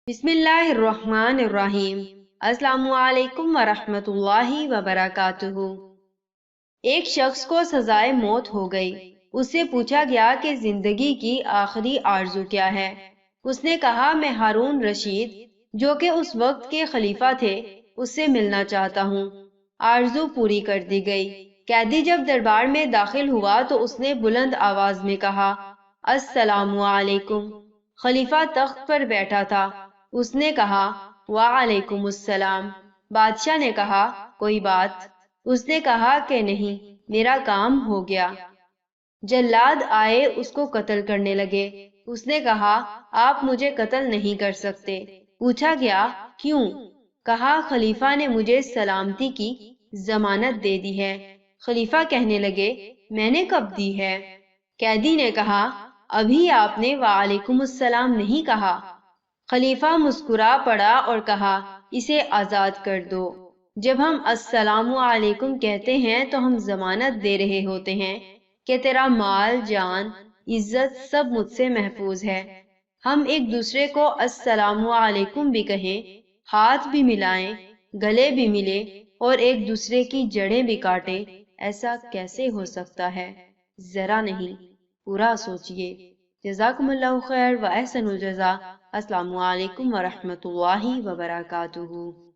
بسم اللہ الرحمن الرحیم۔ السلام علیکم ورحمۃ اللہ وبرکاتہ۔ ایک شخص کو سزائے موت ہو گئی۔ اس سے پوچھا گیا کہ زندگی کی آخری آرزو کیا ہے۔ اس نے کہا میں ہارون رشید جو کہ اس وقت کے خلیفہ تھے اس سے ملنا چاہتا ہوں۔ آرزو پوری کر دی گئی۔ قیدی جب دربار میں داخل ہوا تو اس نے بلند آواز میں کہا السلام علیکم۔ خلیفہ تخت پر بیٹھا تھا۔ اس نے کہا وعلیکم السلام۔ بادشاہ نے کہا کوئی بات؟ اس نے کہا کہ نہیں، میرا کام ہو گیا۔ جلاد آئے اس کو قتل کرنے لگے۔ اس نے کہا آپ مجھے قتل نہیں کر سکتے۔ پوچھا گیا کیوں؟ کہا خلیفہ نے مجھے سلامتی کی ضمانت دے دی ہے۔ خلیفہ کہنے لگے میں نے کب دی ہے؟ قیدی نے کہا ابھی آپ نے وعلیکم السلام نہیں کہا۔ خلیفہ مسکرا پڑا اور کہا اسے آزاد کر دو۔ جب ہم السلام علیکم کہتے ہیں تو ہم ضمانت دے رہے ہوتے ہیں کہ تیرا مال، جان، عزت سب مجھ سے محفوظ ہے۔ ہم ایک دوسرے کو السلام علیکم بھی کہیں، ہاتھ بھی ملائیں، گلے بھی ملے اور ایک دوسرے کی جڑیں بھی کاٹیں، ایسا کیسے ہو سکتا ہے؟ ذرا نہیں، پورا سوچئے۔ جزاکم اللہ خیر و احسن الجزا۔ السلام علیکم ورحمۃ اللہ وبرکاتہ۔